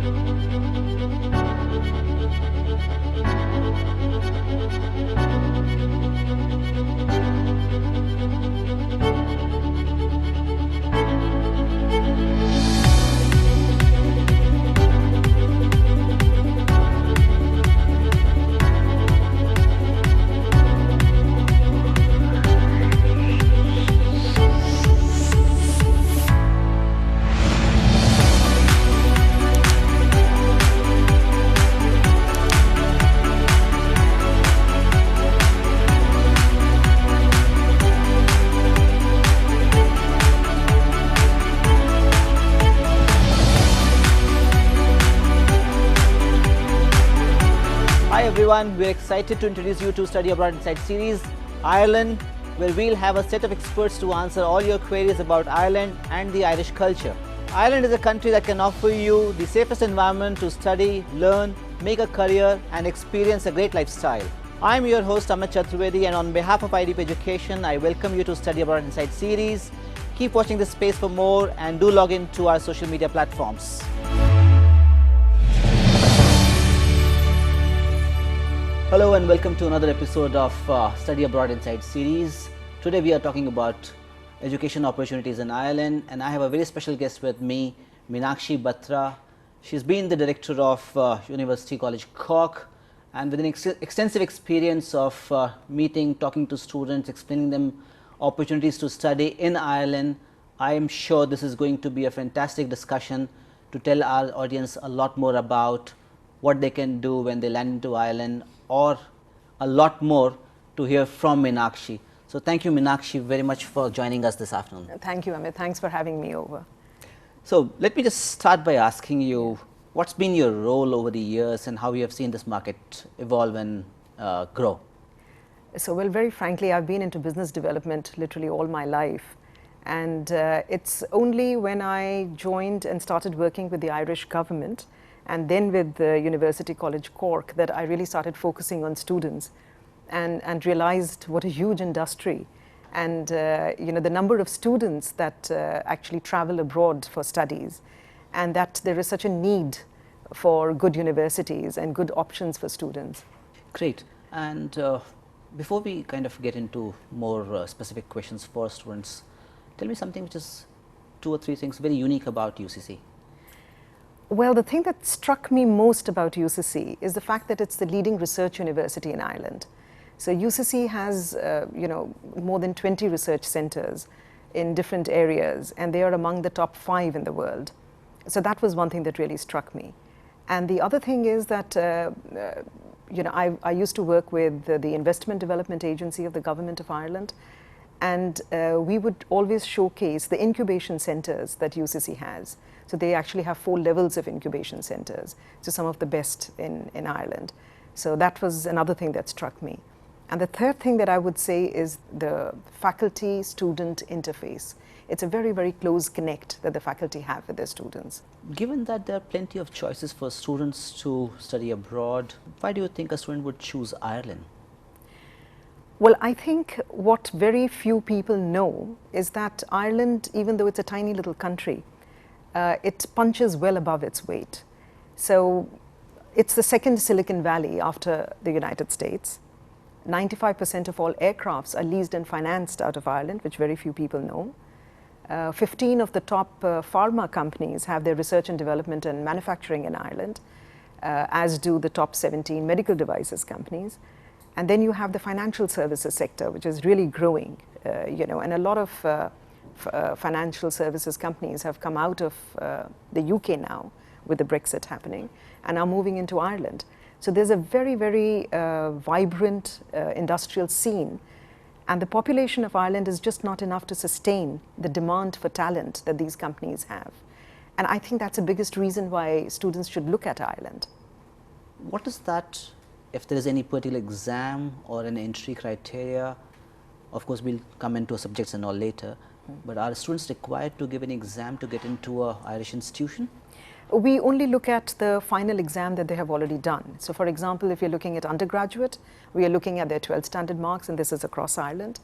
Hi everyone, we're excited to introduce you to Study Abroad Inside series, Ireland, where we'll have a set of experts to answer all your queries about Ireland and the Irish culture. Ireland is a country that can offer you the safest environment to study, learn, make a career and experience a great lifestyle. I'm your host Amit Chaturvedi, and on behalf of IDP Education, I welcome you to Study Abroad Inside series. Keep watching this space for more and do log in to our social media platforms. Hello and welcome to another episode of Study Abroad Inside series. Today we are talking about education opportunities in Ireland, and I have a very special guest with me, Meenakshi Batra. She's been the director of University College Cork, and with an extensive experience of talking to students, explaining them opportunities to study in Ireland. I am sure this is going to be a fantastic discussion to tell our audience a lot more about what they can do when they land into Ireland, or a lot more to hear from Meenakshi. So thank you, Meenakshi, very much for joining us this afternoon. Thank you, Amit. Thanks for having me over. So let me just start by asking you, what's been your role over the years and how you have seen this market evolve and grow? So, well, very frankly, I've been into business development literally all my life. And it's only when I joined and started working with the Irish government and then with the University College Cork that I really started focusing on students and realized what a huge industry, and the number of students that actually travel abroad for studies, and that there is such a need for good universities and good options for students. Great. And before we kind of get into more specific questions for students, tell me something which is 2 or 3 things very unique about UCC. Well, the thing that struck me most about UCC is the fact that it's the leading research university in Ireland. So UCC has, more than 20 research centers in different areas, and they are among the top 5 in the world. So that was one thing that really struck me. And the other thing is that, I used to work with the Investment Development Agency of the Government of Ireland, and we would always showcase the incubation centers that UCC has. So they actually have 4 levels of incubation centers, so some of the best in Ireland. So that was another thing that struck me. And the third thing that I would say is the faculty-student interface. It's a very, very close connect that the faculty have with their students. Given that there are plenty of choices for students to study abroad, why do you think a student would choose Ireland? Well, I think what very few people know is that Ireland, even though it's a tiny little country, it punches well above its weight. So it's the second Silicon Valley after the United States. 95% of all aircrafts are leased and financed out of Ireland, which very few people know. 15 of the top pharma companies have their research and development and manufacturing in Ireland, as do the top 17 medical devices companies. And then you have the financial services sector, which is really growing, and a lot of financial services companies have come out of the UK now with the Brexit happening and are moving into Ireland. So there's a very, very vibrant industrial scene, and the population of Ireland is just not enough to sustain the demand for talent that these companies have. And I think that's the biggest reason why students should look at Ireland. What is that, if there is any particular exam or an entry criteria? Of course, we'll come into subjects and all later. But are students required to give an exam to get into an Irish institution? We only look at the final exam that they have already done. So for example, if you're looking at undergraduate, we are looking at their 12th standard marks, and this is across Ireland.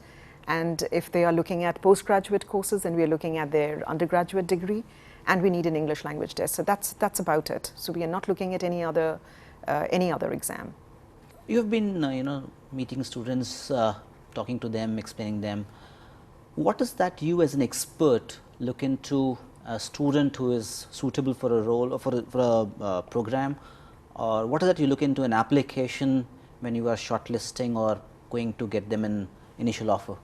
And if they are looking at postgraduate courses, then we are looking at their undergraduate degree. and we need an English language test. So that's about it. So we are not looking at any other exam. You have been, meeting students, talking to them, explaining them. What is that you as an expert look into a student who is suitable for a role or for a program, or what is that you look into an application when you are shortlisting or going to get them an initial offer?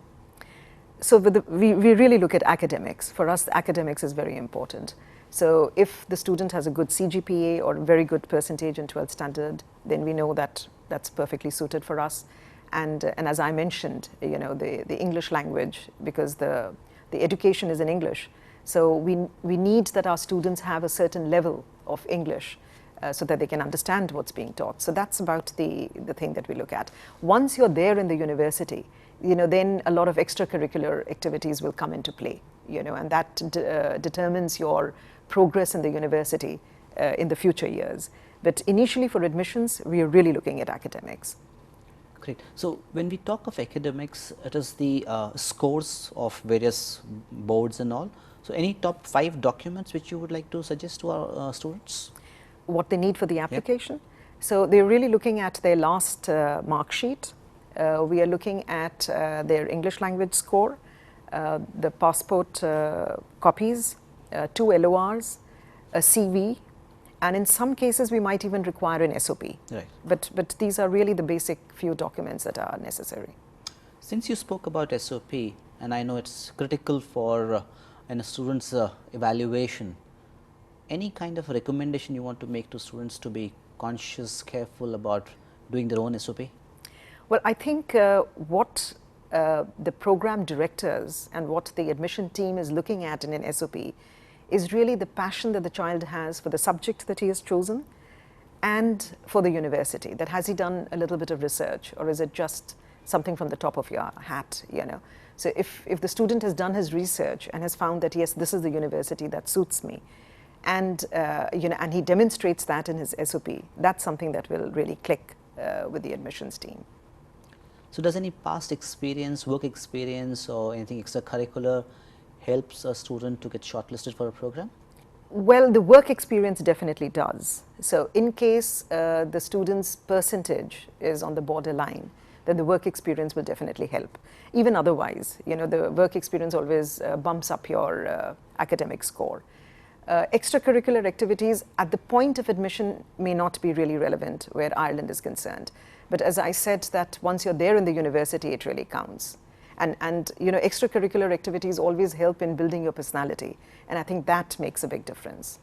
So we really look at academics. For us, academics is very important. So if the student has a good CGPA or a very good percentage in 12th standard, then we know that that's perfectly suited for us. And as I mentioned, the English language, because the education is in English, so we need that our students have a certain level of English so that they can understand what's being taught. So that's about the thing that we look at. Once you're there in the university, then a lot of extracurricular activities will come into play, and that determines your progress in the university in the future years. But initially for admissions, we are really looking at academics. Great. So when we talk of academics, it is the scores of various boards and all. So any top 5 documents which you would like to suggest to our students? What they need for the application? Yep. So they're really looking at their last mark sheet. We are looking at their English language score, the passport copies, 2 LORs, a CV, and in some cases we might even require an SOP. Right. But these are really the basic few documents that are necessary. Since you spoke about SOP, and I know it's critical for a student's evaluation, any kind of recommendation you want to make to students to be conscious, careful about doing their own SOP? Well, I think what the program directors and what the admission team is looking at in an SOP is really the passion that the child has for the subject that he has chosen and for the university. That has he done a little bit of research, or is it just something from the top of your hat, So if the student has done his research and has found that, yes, this is the university that suits me, and and he demonstrates that in his SOP, that's something that will really click with the admissions team. So does any past experience, work experience, or anything extracurricular helps a student to get shortlisted for a program? Well, the work experience definitely does. So in case the student's percentage is on the borderline, then the work experience will definitely help. Even otherwise, the work experience always bumps up your academic score. Extracurricular activities at the point of admission may not be really relevant where Ireland is concerned. But as I said, that once you're there in the university, it really counts. And extracurricular activities always help in building your personality. And I think that makes a big difference.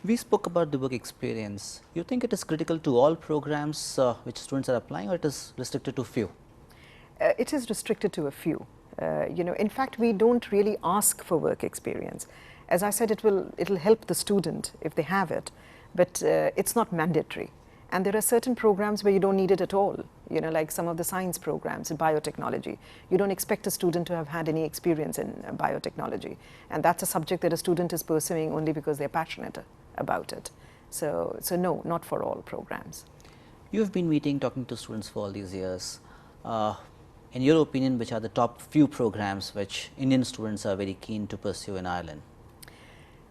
We spoke about the work experience. You think it is critical to all programs which students are applying, or it is restricted to few? It is restricted to a few. In fact, we don't really ask for work experience. As I said, it'll help the student if they have it, but it's not mandatory. And there are certain programs where you don't need it at all, like some of the science programs in biotechnology. You don't expect a student to have had any experience in biotechnology. And that's a subject that a student is pursuing only because they're passionate about it. So no, not for all programs. You have been talking to students for all these years. In your opinion, which are the top few programs which Indian students are very keen to pursue in Ireland?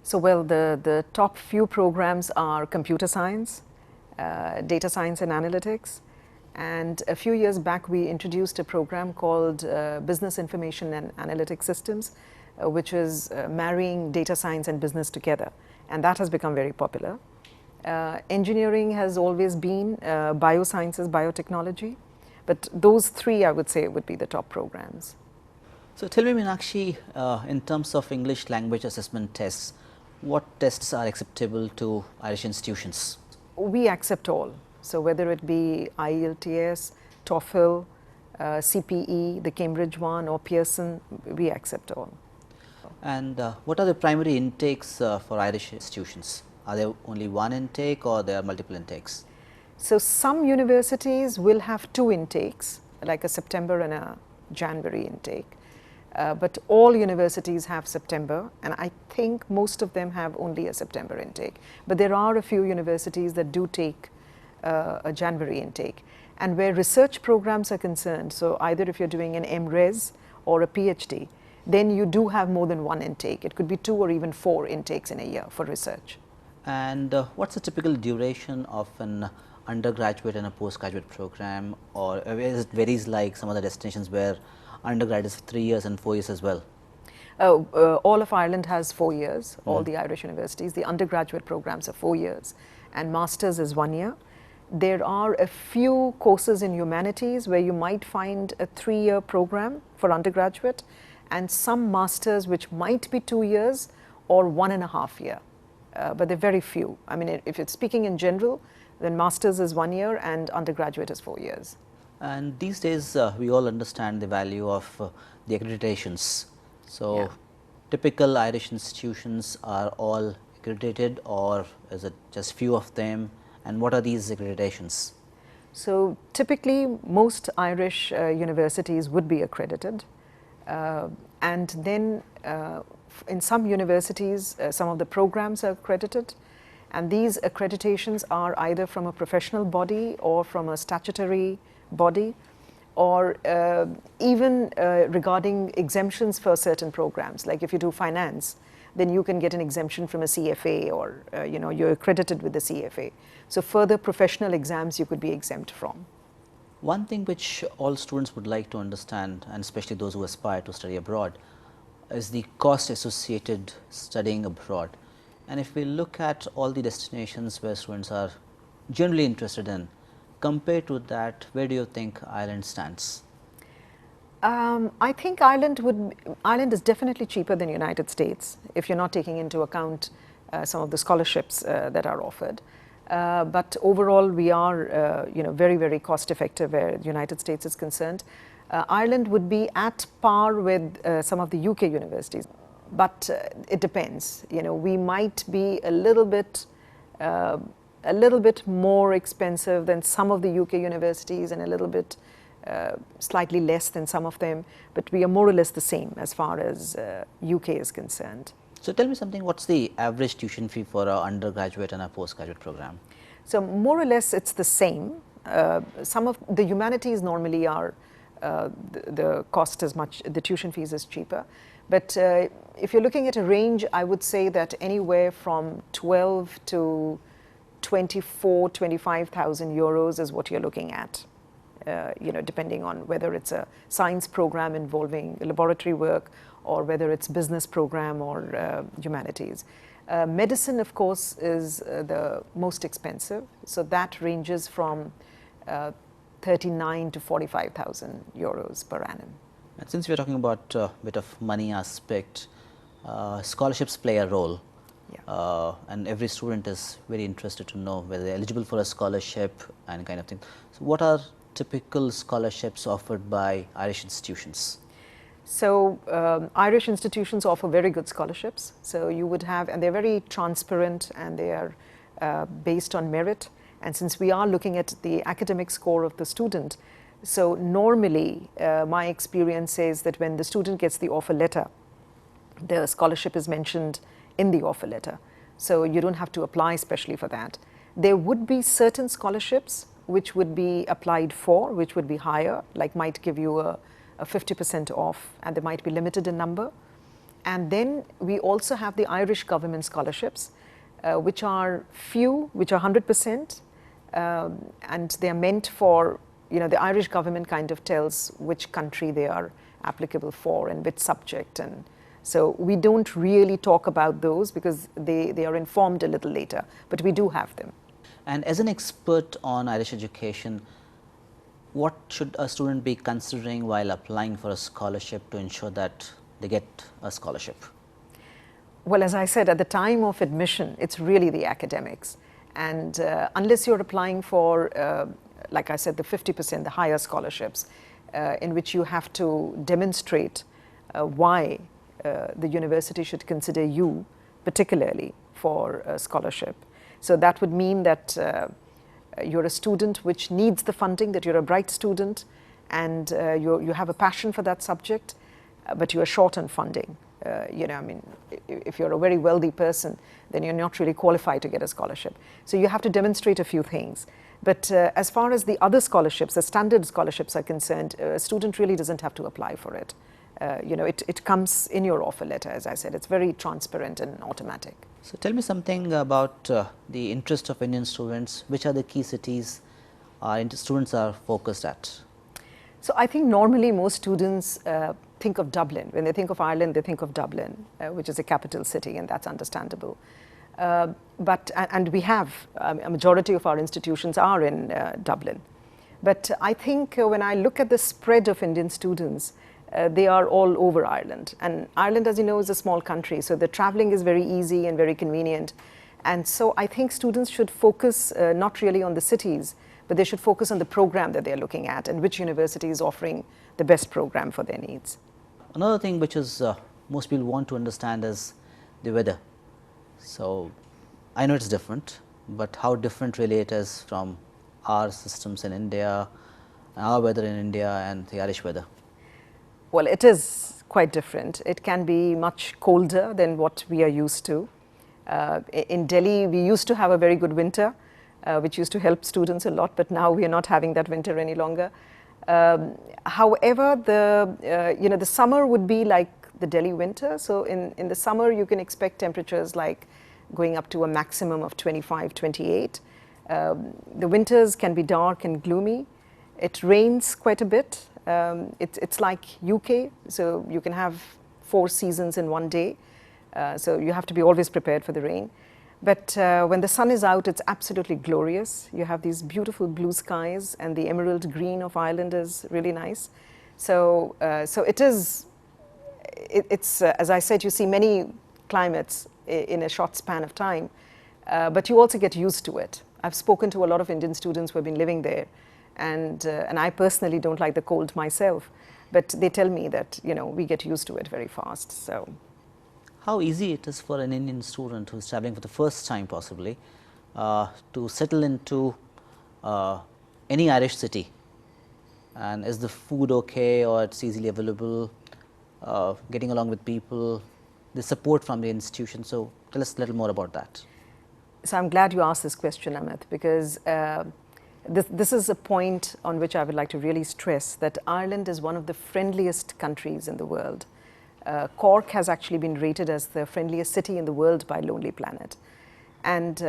So, well, the top few programs are computer science, data science and analytics, and a few years back we introduced a program called Business Information and Analytics Systems, which is marrying data science and business together, and that has become very popular. Engineering has always been biosciences, biotechnology, but those 3 I would say would be the top programs. So tell me, Meenakshi, in terms of English language assessment tests, what tests are acceptable to Irish institutions? We accept all. So whether it be IELTS, TOEFL, CPE, the Cambridge one, or Pearson, we accept all. And what are the primary intakes for Irish institutions? Are there only one intake, or there are multiple intakes? So some universities will have 2 intakes, like a September and a January intake. But all universities have September, and I think most of them have only a September intake. But there are a few universities that do take a January intake. And where research programs are concerned, so either if you're doing an MRes or a PhD, then you do have more than one intake. It could be 2 or even 4 intakes in a year for research. And what's the typical duration of an undergraduate and a postgraduate program, or it varies like some other destinations where undergrad is 3 years and 4 years as well? All of Ireland has 4 years, all the Irish universities. The undergraduate programs are 4 years and masters is 1 year. There are a few courses in humanities where you might find a 3-year program for undergraduate, and some masters which might be 2 years or 1.5 year. But they're very few. I mean, if it's speaking in general, then masters is 1 year and undergraduate is 4 years. And these days we all understand the value of the accreditations. So Yeah. typical Irish institutions are all accredited, or is it just few of them, and what are these accreditations? So typically most Irish universities would be accredited, and then in some universities some of the programs are accredited, and these accreditations are either from a professional body or from a statutory body, or even regarding exemptions for certain programs. Like if you do finance, then you can get an exemption from a CFA, or you're accredited with the CFA. So further professional exams you could be exempt from. One thing which all students would like to understand, and especially those who aspire to study abroad, is the cost associated studying abroad. And if we look at all the destinations where students are generally interested in, compared to that, where do you think Ireland stands? I think Ireland is definitely cheaper than United States if you're not taking into account some of the scholarships that are offered. But overall, we are very, very cost effective where the United States is concerned. Ireland would be at par with some of the UK universities, but it depends. We might be a little bit more expensive than some of the UK universities, and a little bit slightly less than some of them, but we are more or less the same as far as UK is concerned. So tell me something, what's the average tuition fee for an undergraduate and a postgraduate program? So more or less it's the same. Some of the humanities normally are, the cost is much, the tuition fees is cheaper. But if you're looking at a range, I would say that anywhere from 12 to 25,000 euros is what you're looking at. Depending on whether it's a science program involving laboratory work, or whether it's business program or humanities. Medicine, of course, is the most expensive, so that ranges from 39 to 45,000 euros per annum. And since we are talking about a bit of money aspect, scholarships play a role. Yeah. And every student is very interested to know whether they're eligible for a scholarship and kind of thing. So what are typical scholarships offered by Irish institutions? So Irish institutions offer very good scholarships. So you would have, and they're very transparent, and they are based on merit. And since we are looking at the academic score of the student, so normally my experience says that when the student gets the offer letter, the scholarship is mentioned in the offer letter. So you don't have to apply specially for that. There would be certain scholarships which would be applied for, which would be higher, like might give you a 50% off, and they might be limited in number. And then we also have the Irish government scholarships, which are few, which are 100%, and they are meant for, the Irish government kind of tells which country they are applicable for and which subject. And so we don't really talk about those because they are informed a little later, but we do have them. And as an expert on Irish education, what should a student be considering while applying for a scholarship to ensure that they get a scholarship? Well, as I said, at the time of admission, it's really the academics. And unless you're applying for, like I said, the 50%, the higher scholarships, in which you have to demonstrate why the university should consider you particularly for a scholarship. So that would mean that you're a student which needs the funding, that you're a bright student, and you have a passion for that subject, but you are short on funding. If you're a very wealthy person, then you're not really qualified to get a scholarship. So you have to demonstrate a few things. But as far as the other scholarships, the standard scholarships are concerned, a student really doesn't have to apply for it. It comes in your offer letter, as I said. It's very transparent and automatic. So, tell me something about the interest of Indian students. Which are the key cities students are focused at? So I think normally most students think of Dublin. When they think of Ireland, they think of Dublin, which is a capital city, and that's understandable. And we have a majority of our institutions are in Dublin. But I think when I look at the spread of Indian students, they are all over Ireland. And Ireland, as you know, is a small country, so the traveling is very easy and very convenient. And so I think students should focus not really on the cities, but they should focus on the program that they're looking at and which university is offering the best program for their needs. Another thing which is most people want to understand is the weather. So, I know it's different, but how different really it is from our systems in India, our weather in India and the Irish weather? Well, it is quite different. It can be much colder than what we are used to. In Delhi, we used to have a very good winter, which used to help students a lot, but now we are not having that winter any longer. However, the summer would be like the Delhi winter. So in the summer, you can expect temperatures like going up to a maximum of 25, 28. The winters can be dark and gloomy. It rains quite a bit. It's like UK, so you can have 4 seasons in one day. So you have to be always prepared for the rain. But when the sun is out, it's absolutely glorious. You have these beautiful blue skies, and the emerald green of Ireland is really nice. So it's as I said, you see many climates in a short span of time, but you also get used to it. I've spoken to a lot of Indian students who have been living there, and I personally don't like the cold myself, but they tell me that we get used to it very fast. So. How easy it is for an Indian student who is traveling for the first time possibly to settle into any Irish city, and is the food okay or it's easily available, getting along with people, the support from the institution. So, tell us a little more about that. So I'm glad you asked this question, Amit, because this is a point on which I would like to really stress that Ireland is one of the friendliest countries in the world. Cork has actually been rated as the friendliest city in the world by Lonely Planet. And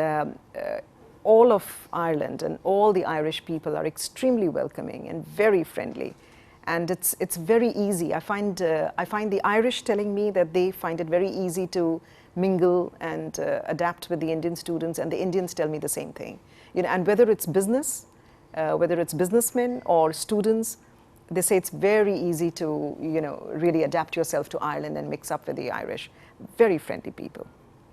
all of Ireland and all the Irish people are extremely welcoming and very friendly. And it's very easy. I find the Irish telling me that they find it very easy to mingle and adapt with the Indian students, and the Indians tell me the same thing. And whether it's business, whether it's businessmen or students, they say it's very easy to really adapt yourself to Ireland and mix up with the Irish. Very friendly people,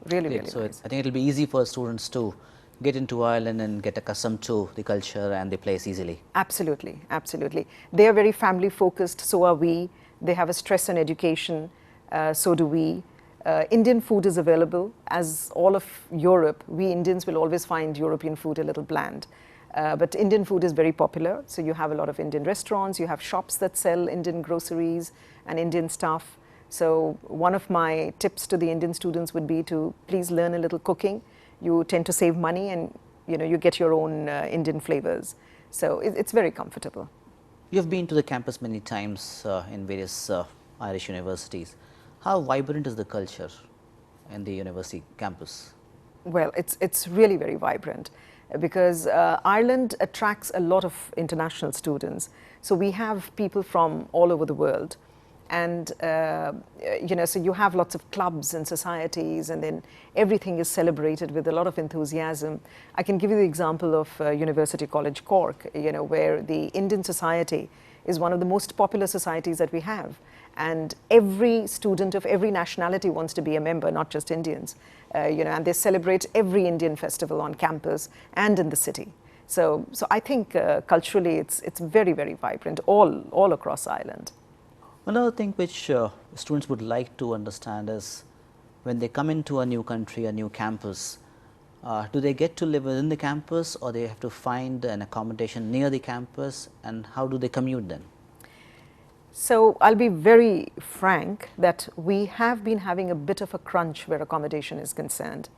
really, really so nice. I think it will be easy for students to get into Ireland and get accustomed to the culture and the place easily. Absolutely, absolutely. They are very family focused, so are we. They have a stress on education, so do we. Indian food is available. As all of Europe, we Indians will always find European food a little bland. But Indian food is very popular, so you have a lot of Indian restaurants, you have shops that sell Indian groceries and Indian stuff. So one of my tips to the Indian students would be to please learn a little cooking. You tend to save money, and you get your own Indian flavors. So it's very comfortable. You have been to the campus many times in various Irish universities. How vibrant is the culture in the university campus? Well, it's really very vibrant because Ireland attracts a lot of international students. So we have people from all over the world, and so you have lots of clubs and societies, and then everything is celebrated with a lot of enthusiasm. I can give you the example of University College Cork, where the Indian Society is one of the most popular societies that we have. And every student of every nationality wants to be a member, not just Indians. And they celebrate every Indian festival on campus and in the city. So I think culturally it's very, very vibrant all across Ireland. Another thing which students would like to understand is when they come into a new country, a new campus, do they get to live within the campus, or they have to find an accommodation near the campus, and how do they commute then? So I'll be very frank that we have been having a bit of a crunch where accommodation is concerned.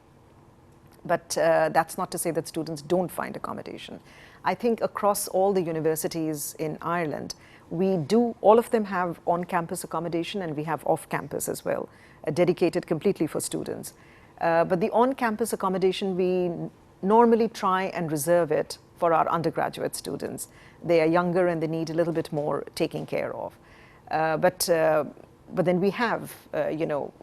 But that's not to say that students don't find accommodation. I think across all the universities in Ireland, all of them have on-campus accommodation, and we have off-campus as well, dedicated completely for students. But the on-campus accommodation, we normally try and reserve it for our undergraduate students. They are younger and they need a little bit more taking care of. But then we have,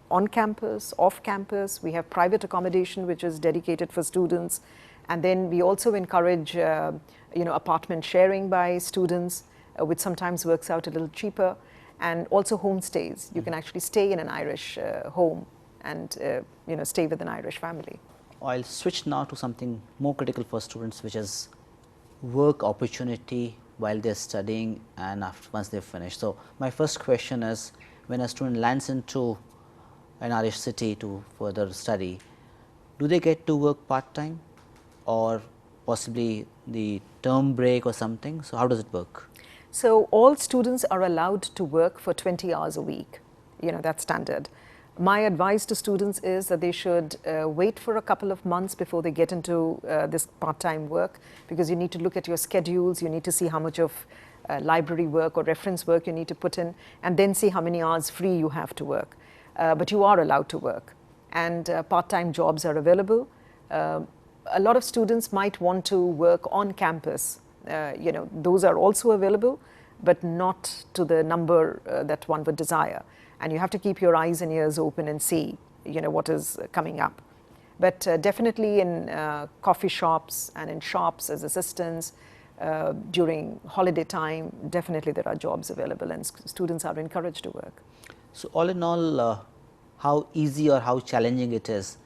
on campus, off campus, we have private accommodation which is dedicated for students. And then we also encourage, apartment sharing by students, which sometimes works out a little cheaper. And also homestays. You can actually stay in an Irish home and, stay with an Irish family. I'll switch now to something more critical for students, which is work opportunity while they're studying and once they've finished. So my first question is, when a student lands into an Irish city to further study, do they get to work part-time or possibly the term break or something? So how does it work? So all students are allowed to work for 20 hours a week. That's standard. My advice to students is that they should wait for a couple of months before they get into this part-time work, because you need to look at your schedules, you need to see how much of library work or reference work you need to put in, and then see how many hours free you have to work. But you are allowed to work, and part-time jobs are available. A lot of students might want to work on campus. Those are also available, but not to the number that one would desire. And you have to keep your eyes and ears open and see, what is coming up. But definitely in coffee shops and in shops as assistants, during holiday time, definitely there are jobs available, and students are encouraged to work. So all in all, how easy or how challenging it is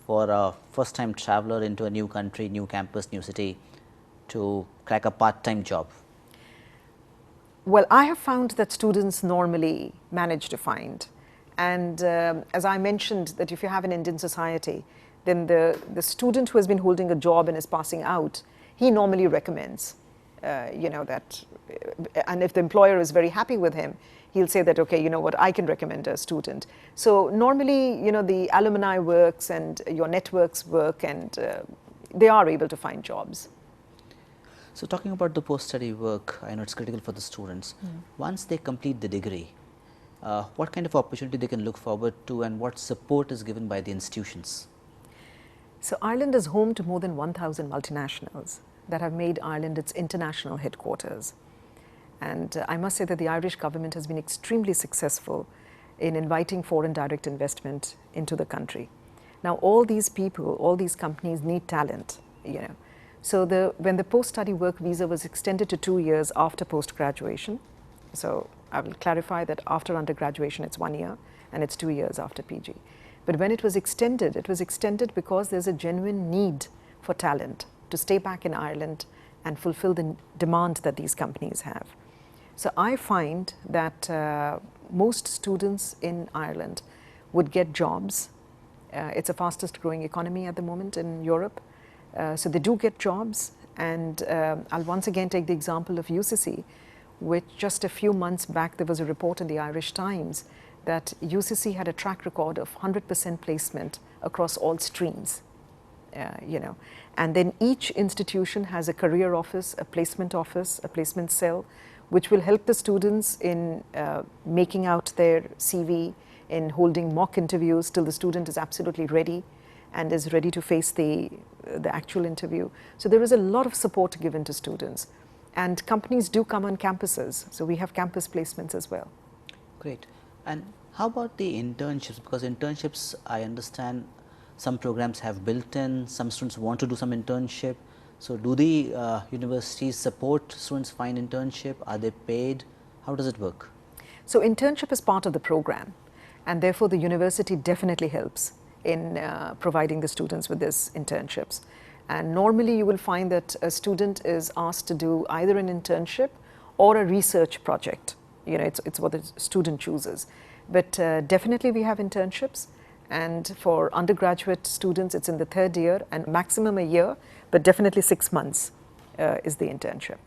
for a first-time traveler into a new country, new campus, new city to crack a part-time job? Well, I have found that students normally manage to find. And as I mentioned, that if you have an Indian society, then the student who has been holding a job and is passing out, he normally recommends, that, and if the employer is very happy with him, he'll say that, okay, you know what, I can recommend a student. So normally, the alumni works and your networks work, and they are able to find jobs. So talking about the post-study work, I know it's critical for the students. Once they complete the degree, what kind of opportunity they can look forward to, and what support is given by the institutions? So Ireland is home to more than 1,000 multinationals that have made Ireland its international headquarters. And I must say that the Irish government has been extremely successful in inviting foreign direct investment into the country. Now all these people, all these companies need talent, So when the post-study work visa was extended to 2 years after post-graduation, so I will clarify that after undergraduation it's 1 year and it's 2 years after PG. But when it was extended because there's a genuine need for talent to stay back in Ireland and fulfill the demand that these companies have. So I find that most students in Ireland would get jobs. It's the fastest growing economy at the moment in Europe. So they do get jobs, and I'll once again take the example of UCC, which just a few months back there was a report in the Irish Times that UCC had a track record of 100% placement across all streams, And then each institution has a career office, a placement cell, which will help the students in making out their CV, in holding mock interviews till the student is absolutely ready and is ready to face the actual interview. So there is a lot of support given to students, and companies do come on campuses, so we have campus placements as well. Great. And how about the internships? Because internships, I understand some programs have built in, some students want to do some internship. So do the universities support students find internship? Are they paid? How does it work? So internship is part of the program, and therefore the university definitely helps in providing the students with these internships. And normally you will find that a student is asked to do either an internship or a research project. It's what the student chooses. But definitely we have internships, and for undergraduate students it's in the 3rd year and maximum a year, but definitely 6 months is the internship.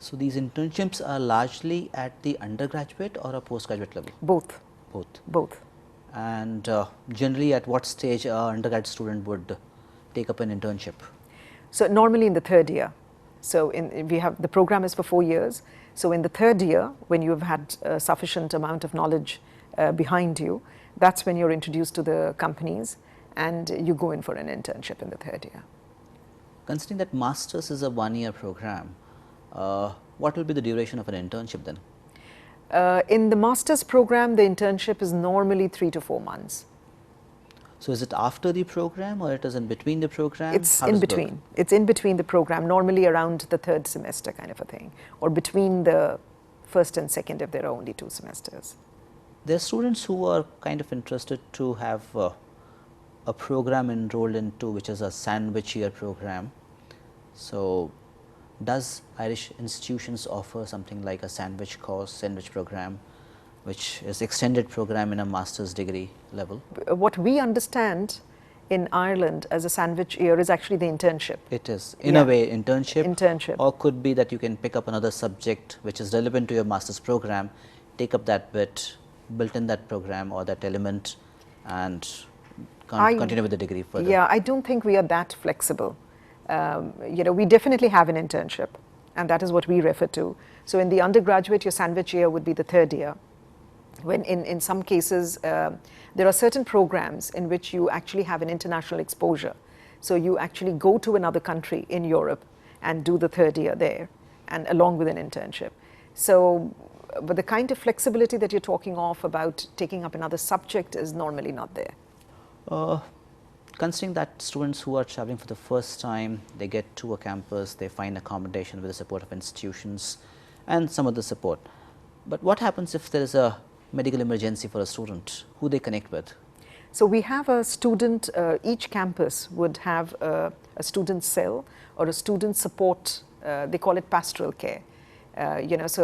So these internships are largely at the undergraduate or a postgraduate level? Both. Both. And generally at what stage an undergrad student would take up an internship? So normally in the 3rd year. So the program is for 4 years. So in the third year, when you have had a sufficient amount of knowledge behind you, that's when you're introduced to the companies and you go in for an internship in the third year. Considering that Masters is a 1-year program, what will be the duration of an internship then? In the master's program, the internship is normally 3 to 4 months. So is it after the program or it is in between the program? It's How in does it work? between. It's in between the program, normally around the third semester kind of a thing, or between the first and second if there are only 2 semesters. There are students who are kind of interested to have a program enrolled into which is a sandwich year program. So does Irish institutions offer something like a sandwich course, sandwich program, which is extended program in a master's degree level? What we understand in Ireland as a sandwich year is actually the internship. It is in Yeah. a way internship, or could be that you can pick up another subject which is relevant to your master's program, take up that bit, built in that program or that element, and continue with the degree further. Yeah, I don't think we are that flexible. We definitely have an internship, and that is what we refer to. So in the undergraduate, your sandwich year would be the third year. When in some cases, there are certain programs in which you actually have an international exposure. So you actually go to another country in Europe and do the third year there, and along with an internship. So, but the kind of flexibility that you're talking of about taking up another subject is normally not there. Considering that students who are traveling for the first time, they get to a campus, they find accommodation with the support of institutions and some other support. But what happens if there is a medical emergency for a student? Who they connect with? So we have a student, each campus would have a student cell or a student support, they call it pastoral care. As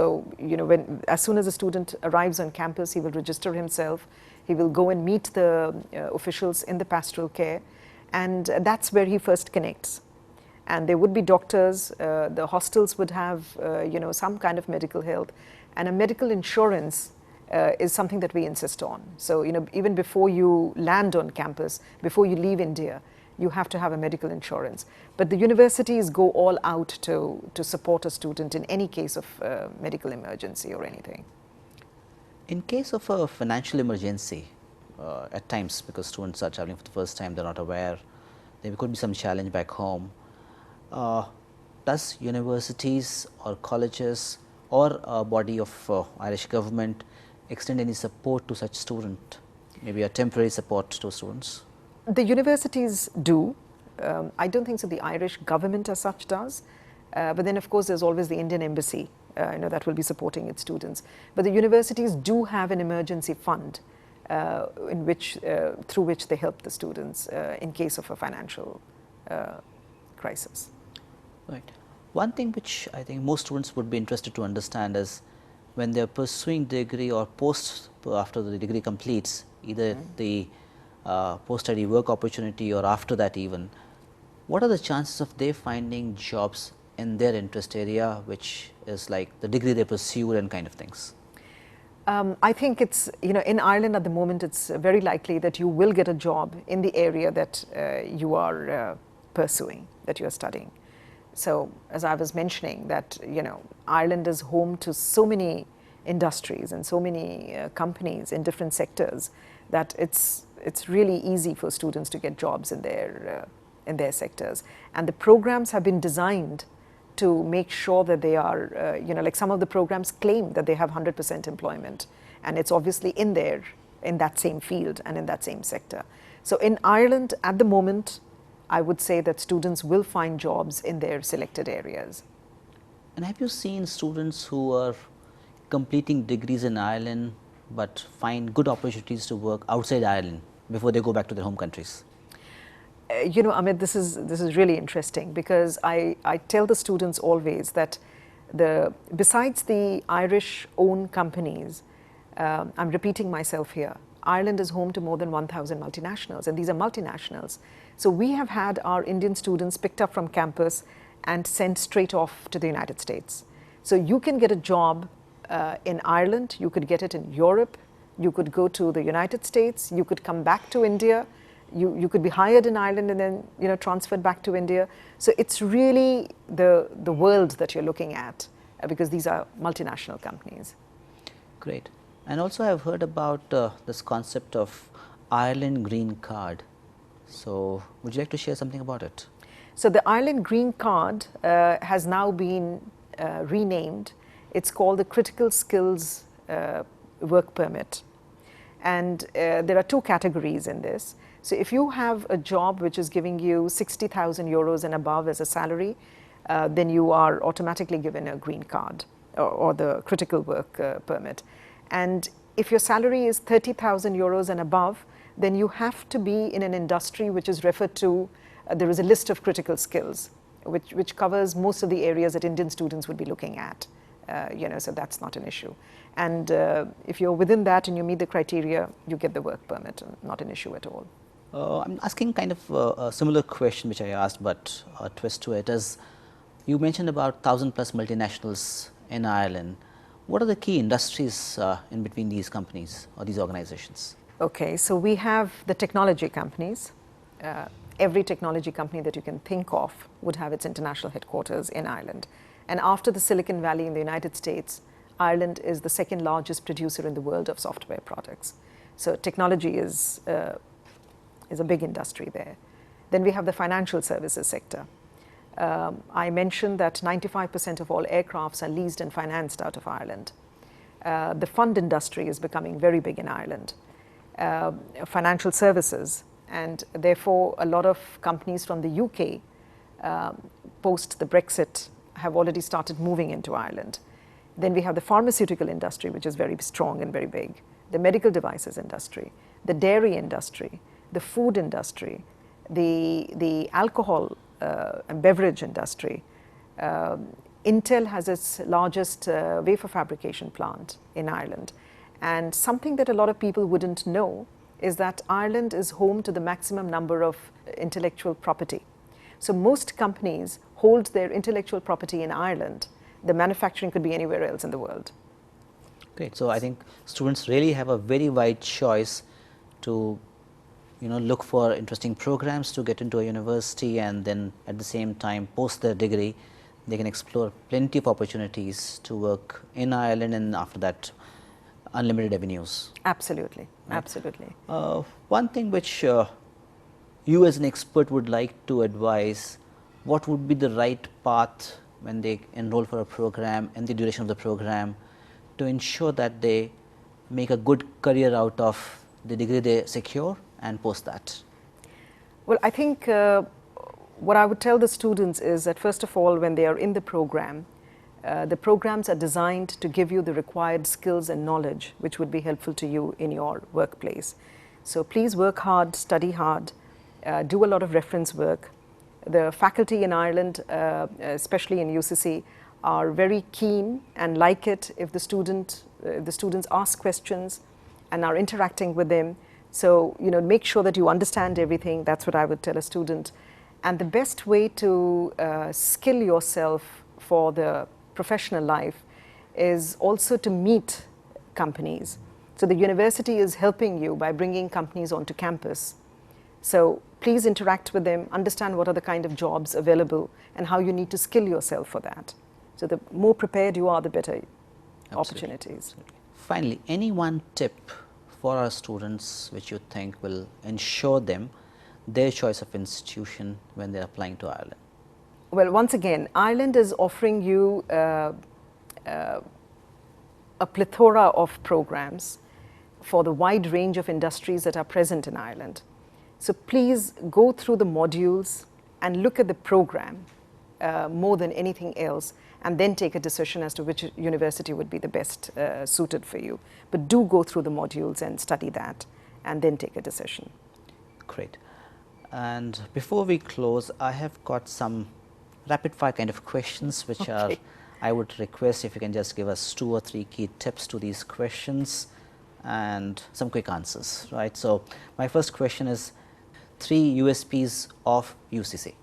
soon as a student arrives on campus, he will register himself, he will go and meet the officials in the pastoral care, and that's where he first connects. And there would be doctors, the hostels would have some kind of medical health, and a medical insurance is something that we insist on. So even before you land on campus, before you leave India, you have to have a medical insurance. But the universities go all out to support a student in any case of medical emergency or anything. In case of a financial emergency, at times because students are traveling for the first time, they're not aware, there could be some challenge back home. Does universities or colleges or a body of Irish government extend any support to such student, maybe a temporary support to students? The universities do. I don't think so the Irish government as such does. But then of course there's always the Indian embassy that will be supporting its students. But the universities do have an emergency fund through which they help the students in case of a financial crisis. Right. One thing which I think most students would be interested to understand is when they are pursuing degree or post after the degree completes, either the post-study work opportunity or after that even, what are the chances of they finding jobs in their interest area, which is like the degree they pursued and kind of things? I think it's, in Ireland at the moment, it's very likely that you will get a job in the area that you are pursuing, that you are studying. So as I was mentioning that, Ireland is home to so many industries and so many companies in different sectors that it's really easy for students to get jobs in their sectors. And the programs have been designed to make sure that they are, like some of the programs claim that they have 100% employment, and it's obviously in that same field and in that same sector. So in Ireland at the moment, I would say that students will find jobs in their selected areas. And have you seen students who are completing degrees in Ireland but find good opportunities to work outside Ireland before they go back to their home countries? Amit, this is really interesting because I tell the students always that besides the Irish owned companies, I'm repeating myself here, Ireland is home to more than 1,000 multinationals, and these are multinationals. So we have had our Indian students picked up from campus and sent straight off to the United States. So you can get a job in Ireland, you could get it in Europe, you could go to the United States, you could come back to India, You could be hired in Ireland and then transferred back to India. So it's really the world that you're looking at because these are multinational companies. Great. And also I've heard about this concept of Ireland Green Card. So would you like to share something about it? So the Ireland Green Card has now been renamed. It's called the Critical Skills Work Permit. And there are two categories in this. So if you have a job which is giving you 60,000 euros and above as a salary, then you are automatically given a green card or the critical work permit. And if your salary is 30,000 euros and above, then you have to be in an industry which is referred to, there is a list of critical skills, which covers most of the areas that Indian students would be looking at. So that's not an issue. And if you're within that and you meet the criteria, you get the work permit, not an issue at all. I'm asking kind of a similar question which I asked, but a twist to it is, you mentioned about 1,000 plus multinationals in Ireland. What are the key industries in between these companies or these organizations? Okay, so we have the technology companies. Every technology company that you can think of would have its international headquarters in Ireland. And after the Silicon Valley in the United States, Ireland is the second largest producer in the world of software products. So technology is a big industry there. Then we have the financial services sector. I mentioned that 95% of all aircrafts are leased and financed out of Ireland. The fund industry is becoming very big in Ireland. Financial services, and therefore a lot of companies from the UK post the Brexit have already started moving into Ireland. Then we have the pharmaceutical industry, which is very strong and very big, the medical devices industry, the dairy industry, the food industry, the alcohol and beverage industry. Intel has its largest wafer fabrication plant in Ireland. And something that a lot of people wouldn't know is that Ireland is home to the maximum number of intellectual property. So most companies hold their intellectual property in Ireland. The manufacturing could be anywhere else in the world. Great. So I think students really have a very wide choice to look for interesting programs to get into a university, and then at the same time post their degree they can explore plenty of opportunities to work in Ireland, and after that unlimited avenues. Absolutely, right? Absolutely. One thing which you as an expert would like to advise, what would be the right path when they enroll for a program and the duration of the program to ensure that they make a good career out of the degree they secure and post that? Well, I think what I would tell the students is that first of all, when they are in the programs are designed to give you the required skills and knowledge which would be helpful to you in your workplace. So please work hard, study hard, do a lot of reference work. The faculty in Ireland, especially in UCC, are very keen and like it if the students ask questions and are interacting with them. So, make sure that you understand everything. That's what I would tell a student. And the best way to skill yourself for the professional life is also to meet companies. So the university is helping you by bringing companies onto campus. So please interact with them, understand what are the kind of jobs available and how you need to skill yourself for that. So the more prepared you are, the better Absolutely. Opportunities. Absolutely. Finally, any one tip for our students which you think will ensure them their choice of institution when they are applying to Ireland? Well, once again, Ireland is offering you a plethora of programs for the wide range of industries that are present in Ireland. So please go through the modules and look at the program more than anything else, and then take a decision as to which university would be the best suited for you. But do go through the modules and study that, and then take a decision. Great. And before we close, I have got some rapid fire kind of questions which Okay. I would request if you can just give us 2 or 3 key tips to these questions and some quick answers, right? So my first question is 3 USPs of UCC.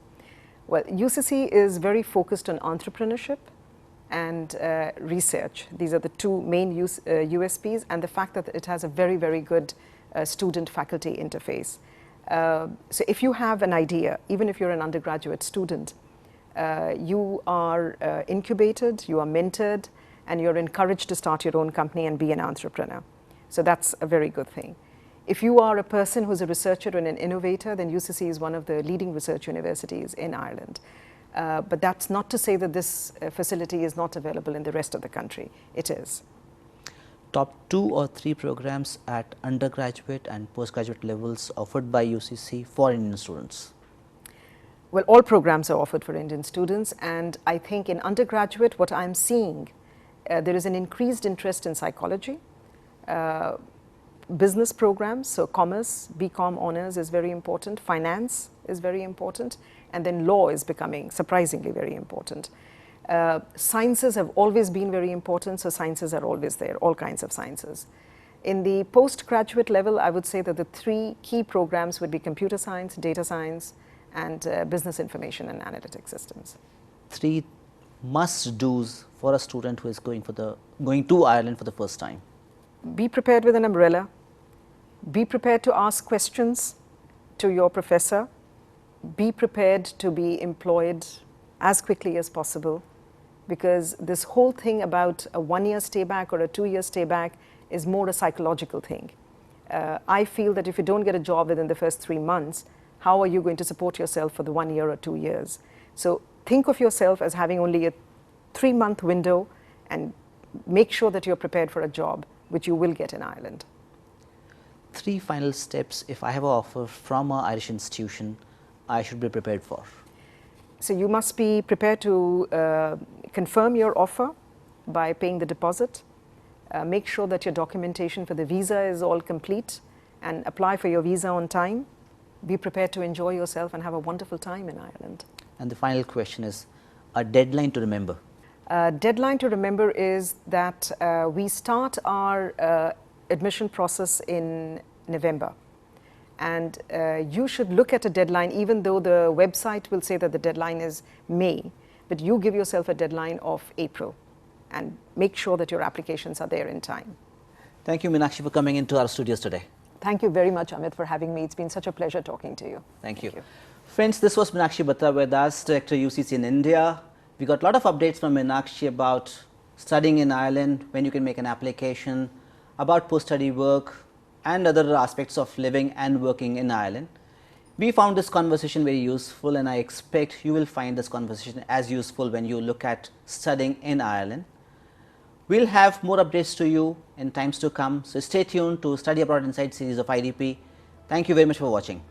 Well, UCC is very focused on entrepreneurship and research. These are the 2 main USPs, and the fact that it has a very, very good student-faculty interface. So if you have an idea, even if you're an undergraduate student, you are incubated, you are mentored, and you're encouraged to start your own company and be an entrepreneur. So that's a very good thing. If you are a person who's a researcher and an innovator, then UCC is one of the leading research universities in Ireland. But that's not to say that this facility is not available in the rest of the country. It is. Top 2 or 3 programs at undergraduate and postgraduate levels offered by UCC for Indian students? Well, all programs are offered for Indian students, and I think in undergraduate what I'm seeing, there is an increased interest in psychology, business programs, so commerce, BCom honors is very important, finance is very important, and then law is becoming surprisingly very important. Sciences have always been very important, so sciences are always there, all kinds of sciences. In the postgraduate level, I would say that the 3 key programs would be computer science, data science, and business information and analytic systems. 3 must-dos for a student who is going to Ireland for the first time. Be prepared with an umbrella. Be prepared to ask questions to your professor. Be prepared to be employed as quickly as possible, because this whole thing about a 1-year stay back or a 2-year stay back is more a psychological thing. I feel that if you don't get a job within the first 3 months, how are you going to support yourself for the 1 year or 2 years? So think of yourself as having only a 3-month window, and make sure that you're prepared for a job, which you will get in Ireland. 3 final steps if I have an offer from an Irish institution I should be prepared for. So you must be prepared to confirm your offer by paying the deposit. Make sure that your documentation for the visa is all complete, and apply for your visa on time. Be prepared to enjoy yourself and have a wonderful time in Ireland. And the final question is a deadline to remember. Deadline to remember is that we start our admission process in November. And you should look at a deadline, even though the website will say that the deadline is May, but you give yourself a deadline of April and make sure that your applications are there in time. Thank you, Meenakshi, for coming into our studios today. Thank you very much, Amit, for having me. It's been such a pleasure talking to you. Thank you. Friends, this was Meenakshi Batra with us, Director UCC in India. We got a lot of updates from Meenakshi about studying in Ireland, when you can make an application, about post-study work, and other aspects of living and working in Ireland. We found this conversation very useful, and I expect you will find this conversation as useful when you look at studying in Ireland. We'll have more updates to you in times to come, so stay tuned to Study Abroad Inside series of IDP. Thank you very much for watching.